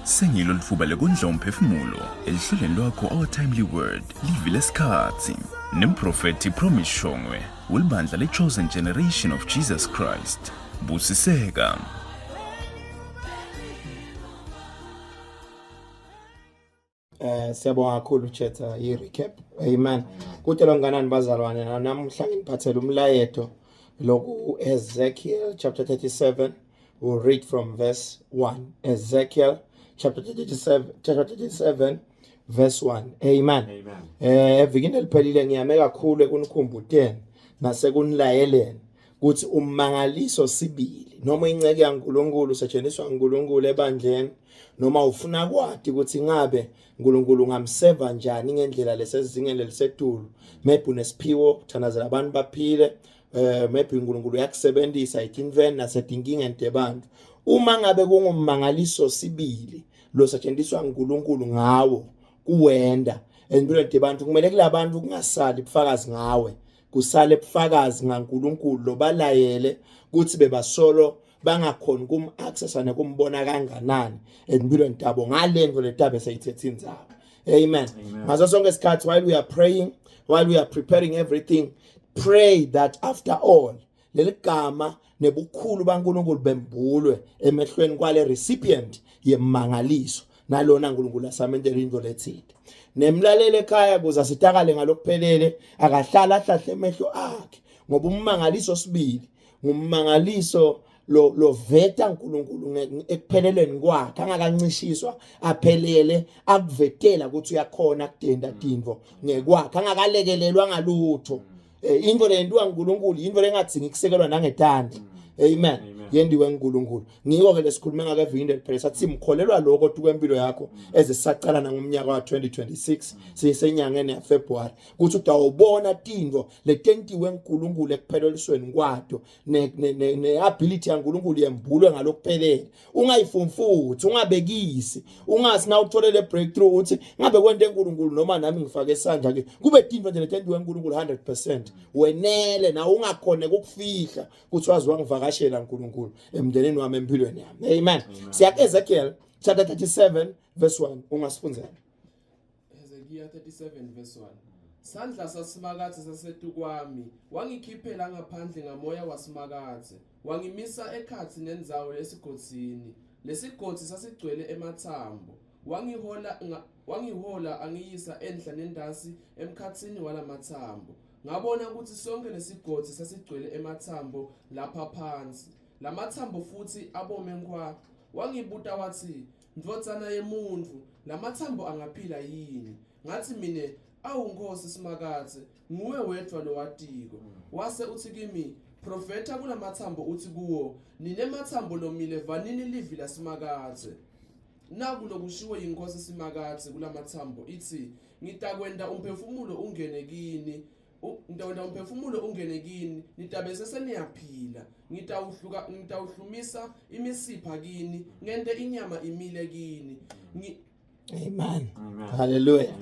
Sengilo lifuba lekondla umphefumulo elihlelweni lwakho Our Timely Word livile lesikhathi nemprofeti Promise Shongwe ulibandla le-Chosen Generation of Jesus Christ. Busiseka. Siyabonga kakhulu chatha i-recap. Amen. Kutelo nganani bazalwane namuhla ngiphathela umlayeto loku Ezekiel chapter 37. We'll read from verse 1. Ezekiel chapter 37 verse 1. Amen. Evikini eliphelile ngiyame kakhulu ekunikhumbutheni nasekunilayeleni ukuthi ummangaliso sibili noma inceke yaNkulunkulu usetshenziswa uNkulunkulu ebandleni noma ufuna kwathi ukuthi ngabe uNkulunkulu ngamseva njani ngendlela lesezingeni lelisetulu, maybe unesiphiwo thanazela abantu baphile, maybe uNkulunkulu uyakusebenzisa itinveni nasedinkingeni debantu. Uma ngabe kungummangaliso sibili lo setshenziswa uNkulunkulu ngawo kuwenda empilweni debantu, kumele kulabantu kungasali ubufakazi ngawe, kusale ubufakazi ngaNkulunkulu lo balayele ukuthi bebasolo bangakhona kum-accessa nekumbona kanganani empilweni tabo ngalento letaba esayithethini zabo. Amen. Ngaso sonke isikhathi while we are praying, while we are preparing everything, pray that after all leli gama nebukhulu baNkulunkulu bembulwe emehlweni kwale recipient yemangaliso nalona uNkulunkulu asamendela into lethile. Nemlalele ekhaya kuza sitakale ngalokuphelele akahlala ahlahle emehlo akhe ngoba ummangaliso sibili ngummangaliso lo veta uNkulunkulu ekupheleleni kwakhe angakancishiswa aphelele akuvetela ukuthi uyakhona kudenda tinvo ngekwakhe angakalekelelwa ngalutho. Into lento uNkulunkulu into lengadzingi ukusekelwa nangetandla. Amen. Yendiwe uNkulunkulu. Ngiko ke lesikhuluma ngake evini eliphele sathi simkholelwa lokho kwempilo yakho ezisaqala ngomnyaka wa 2026 sisenyangeni ya February ukuthi utawubona tinvo letentiwe uNkulunkulu ekuphelelisweni kwato ne ability yaNkulunkulu yembulwe ngalokuphelele. Ungayifumfuthi, ungabekisi, ungasina utholele breakthrough uthi ngabe kwente uNkulunkulu noma nami ngifake isandla ke kube tinvo nje letentiwe uNkulunkulu 100%. Wenele na ungakhona ukufihla ukuthi wazi wangivakashela uNkulunkulu emndeneni wami empilweni yami. Amen. Siya Ezekiel chapter 37 verse 1 ungasifunzela. Ezekiel 37 verse 1. Sandla sasimakathi sasetukwami wangikhiphela ngaphandle ngamoya wasimakathi wangimisa ekhathi nendzawo lesigodini lesigodi sasigcwele emathambo wangihola angiyisa endla nendasi emkhathini walamathambo ngabona ukuthi sonke lesigodi sasigcwele emathambo lapha phansi lamathambo futhi abome nkwa. Wangibuta wathi, ndvodzana yemuntu lamathambo angaphila yini? Ngathi mine awu Nkosi Simakathe nguwe wedwa lowatiko. Wase uthi kimi profeta kulamathambo uthi kuwo ninemathambo lomile vanini livi laSimakathe. Naku lokushiwo yiNkosi Simakathe kulamathambo ithi ngitakwenda umphefumulo ungene kini. Ngidawenda umphefumulo ungene kini nitabe seseniyaphila ngitawuhlumisa imisipha kini ngente inyama imile kini. Amen. Hallelujah.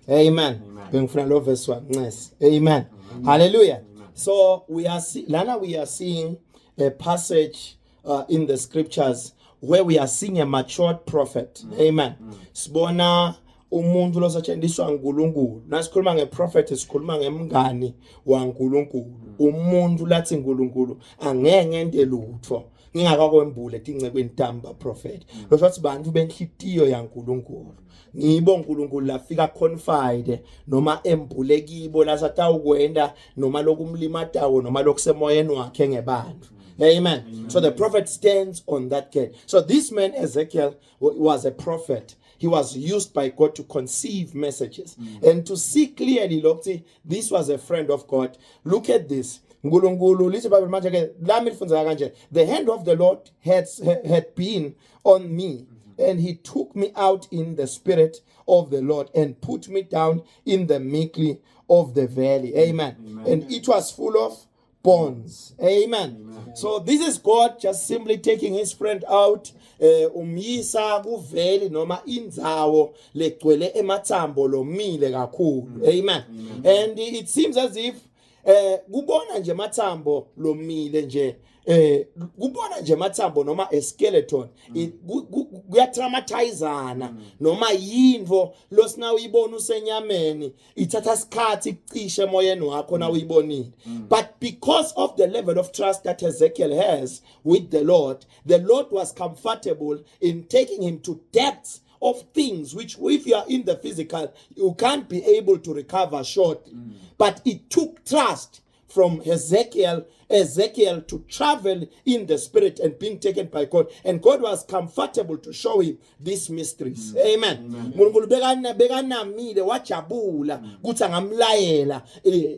Amen. Bengifuna lo verse 1 Nces. Amen. Hallelujah. So we are seeing a passage in the scriptures where we are seeing a matured prophet. Amen. Sibona umuntu losetshenziswa uNkulunkulu. Nasikhuluma ngeprofeti sikhuluma ngemngani waNkulunkulu. Umuntu lathi uNkulunkulu angeke ngente lutho ngingakakwembule tingcekweni tamba prophet. Lo shothi bantu benhlitiyo yaNkulunkulu. Ngibo uNkulunkulu lafika confide noma embule kibo lasatawukwenda noma lokumlimatawo noma lokusemoyeni wakhe ngebantu. Amen. So the prophet stands on that gate. So this man Ezekiel was a prophet. He was used by God to conceive messages and to see clearly. Look, this was a friend of God. Look at this. The hand of the Lord had been on me, and he took me out in the spirit of the Lord and put me down in the meekly of the valley. Amen. And it was full of bonds. Amen. So this is God just simply taking his friend out, umyisa kuveli noma indzawo legcwele emathambo lomile kakhulu. Amen. And it seems as if kubona nje mathambo lomile nje kubona nje amathambo noma a skeleton kuyatraumatizana noma yinvo losina uyibona usenyameni ithatha isikhathi ikucishe emoyeni wakho na uyibonile. But because of the level of trust that Ezekiel has with the Lord was comfortable in taking him to depths of things which if you are in the physical you can't be able to recover shortly. But it took trust from Ezekiel to travel in the spirit and being taken by God, and God was comfortable to show him these mysteries. Amen. UNkulunkulu bekanamile wajabula kuthi angamlayela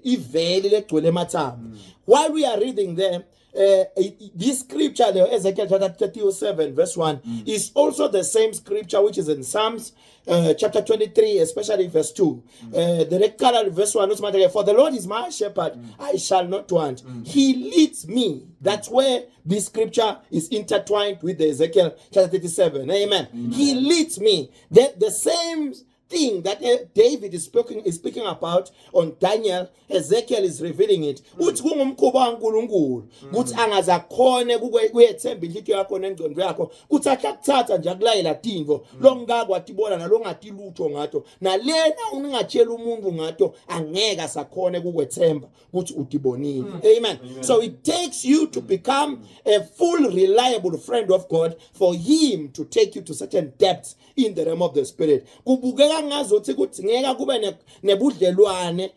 iveli legcwele emathambo. While we are reading there, this scripture, Ezekiel chapter 37 verse 1, is also the same scripture which is in Psalms chapter 23, especially verse 2. The red color verse 1, for the Lord is my shepherd, I shall not want. He leads me. That's where this scripture is intertwined with the Ezekiel chapter 37. Amen. He leads me. The same thing that David is speaking about on Daniel, Ezekiel is revealing it. Uthi kungumkhuba kaNkulunkulu kuthi angazakhone kuyethemba inhliziyo yakho nengqondo yakho kuthi akuthatha nje akulayela tinvo longakwathi bona nalongathi lutho ngato nalena ungatshela umuntu ngato angeke asakhone kukwethemba kuthi udibonile. Amen. So it takes you to become a full reliable friend of God for him to take you to certain depths in the realm of the spirit. Kubukeka ngazothi kuthi ngeke kube nebudlelwane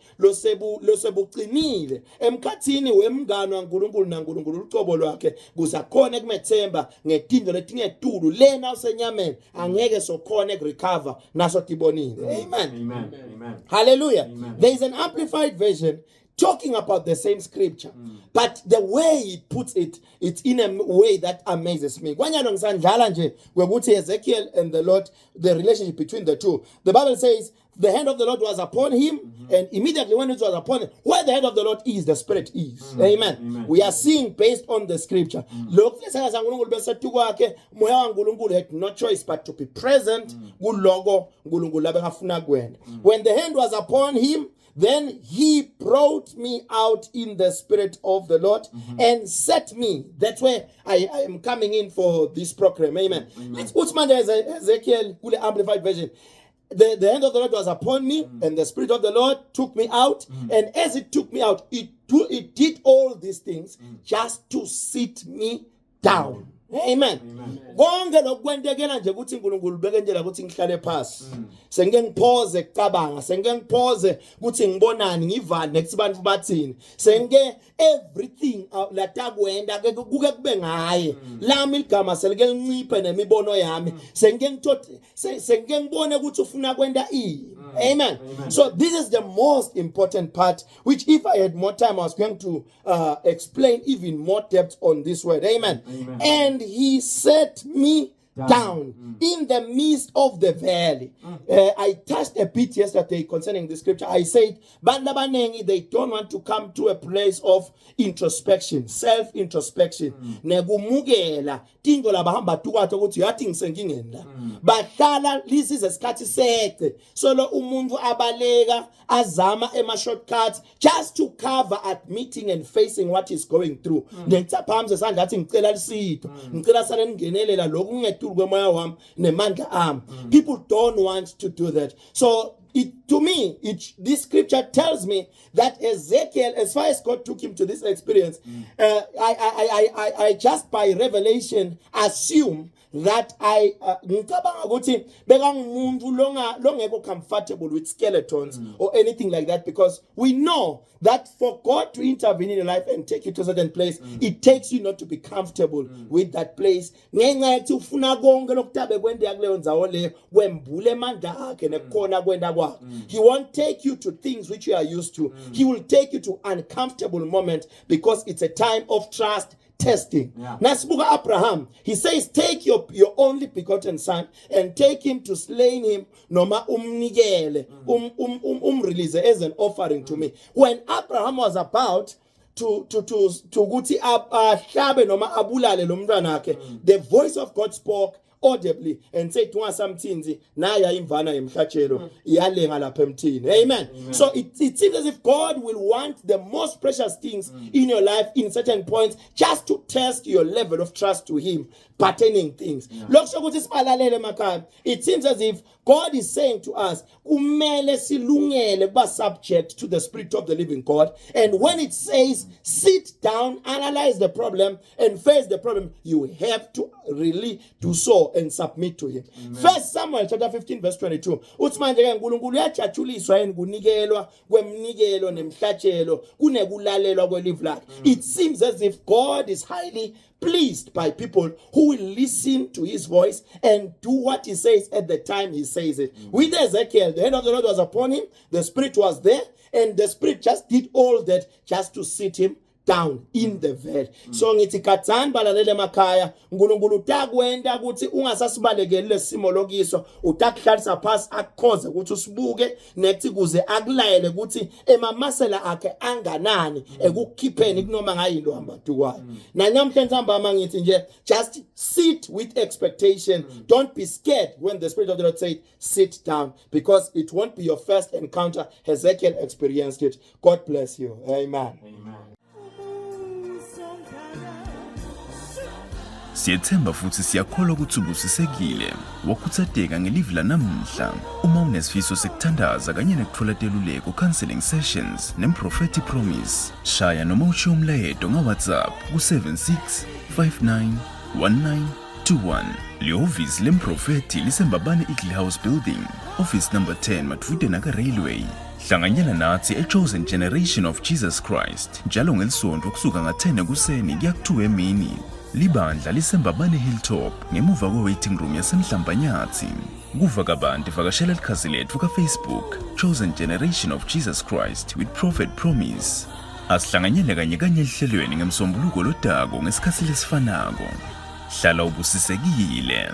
losebuqinile emkhathini wemngano kaNkulunkulu naNkulunkulu uqobo lwakhe kuzakhona kumethemba ngetindo letingetulu lena usenyameni angeke sokhona recover naso tibonile. Amen. Hallelujah. There is an amplified version talking about the same scripture, but the way he puts it, it's in a way that amazes me. Kwanyalo ngisandlala nje kwekuthi Ezekiel and the Lord, the relationship between the two. The Bible says the hand of the Lord was upon him, and immediately when it was upon him, where the hand of the Lord is, the Spirit is. Amen. We are seeing based on the scripture. Lokhu lesaka saNkulunkulu besethu kwakhe moya waNkulunkulu had no choice but to be present kuloko uNkulunkulu abengafuna kwenda. When the hand was upon him, then he brought me out in the spirit of the Lord and set me. That's where I am coming in for this program. Amen. Let's put Ezekiel, the Amplified Version. The hand of the Lord was upon me, and the Spirit of the Lord took me out. And as it took me out, it did all these things just to sit me down. Amen. Konke lokwendekela nje ukuthi uNkulunkulu bekendlela ukuthi ngihlale phansi. Sengike ngiphoze ekucabanga, sengike ngiphoze ukuthi ngibonani, ngivane nekusibantu bathini. Sengike everything latakwenda kuke kube ngaye. Lami igama selike linciphe nemibono yami. Sengike ngibone ukuthi ufuna kwenda Amen. So this is the most important part, which if I had more time, I was going to explain even more depth on this word. Amen. And he set me down in the midst of the valley. I touched a bit yesterday concerning the scripture. I said, Bandabanengi, they don't want to come to a place of introspection, self-introspection. Negumugela, tingo la bahamba tukato ukuthi yathi ngisengingeni la. Bahlala lisi zesikhathi sede. Solo umuntu abaleka azama ema shortcuts just to cover admitting and facing what he's going through. Nengitsaphamze sandla athi ngicela lisitho. Ngicela sale ngingenelela lokhu people don't want to do that. So this scripture tells me that Ezekiel, as far as God took him to this experience, I just by revelation assume that ngicabanga ukuthi bekangumuntu longeko comfortable with skeletons or anything like that, because we know that for God to intervene in your life and take you to a certain place, it takes you not to be comfortable with that place. Ngenxa yokuthi ufuna konke lokutabe kwendeka kuleyo ndzawo leyo wembule amandla akhe nekhona kwenda kwakhe. He won't take you to things which you are used to. He will take you to uncomfortable moment because it's a time of trust testing. Nasibuka Abraham, he says, take your only begotten son and take him to slaying him noma umnikele release as an offering to me. When Abraham was about to guti ahlabe noma abulale lo mntwana wakhe, the voice of God spoke audibly and say tungasamthinzi naya imvana yemhlatshelo iyalenga lapha emthini. Amen. So it seems as if God will want the most precious things in your life in certain points just to test your level of trust to him pertaining things. It seems as if God is saying to us, kumele silungele kuba subject to the Spirit of the living God. And when it says, sit down, analyze the problem, and face the problem, you have to really do so and submit to him. First Samuel chapter 15 verse 22. Uthi manje ke uNkulunkulu uyajatshuliswa yini kunikelwa kwemnikelo nemhlatshelo kunekulalelwa kwelive lakhe. It seems as if God is highly pleased by people who will listen to his voice and do what he says at the time he says it. With Ezekiel, the hand of the Lord was upon him, the Spirit was there, and the Spirit just did all that just to sit him down in the valley. So ngithi kathani balalele emakhaya, uNkulunkulu utakwenda ukuthi ungasasibalekeli lesimo lokiswa, utakuhlalisa phansi akukhoze ukuthi usibuke nethi kuze akulayele ukuthi emamasela akhe anganani ekukhipheni kunoma ngayinto hamba tukwayo. Namhlanje sihamba mangithi nje just sit with expectation. Don't be scared when the Spirit of the Lord said sit down, because it won't be your first encounter. Ezekiel experienced it. God bless you. Amen. Siyethemba futhi siyakholwa ukuthi ubusisekile wakuthatheka ngelive lanamhla. Uma unesifiso sekuthandaza kanye nekuthola teluleko counseling sessions neMprophetic Promise, shaya noma ushiye umlayeto ngaWhatsApp ku76591921. Lihhovisi leMprofeti liseMbabane Eagle House Building, office number 10 Matfude Naka Railway. Hlanganyela nathi eChosen Generation of Jesus Christ njalo ngelisonto kusuka nga10 ekuseni kuya ku2 emini. Libandla liseMbabane Hilltop ngemuva kwe-waiting room yaseMhlambanyathi. Kuva kabanti vakashela likhasi lethu kaFacebook Chosen Generation of Jesus Christ with Prophet Promise. Asihlanganyele kanye ehlelweni ngemsombuluko lodako ngesikhathi lesifanako. Hlala ubusisekile.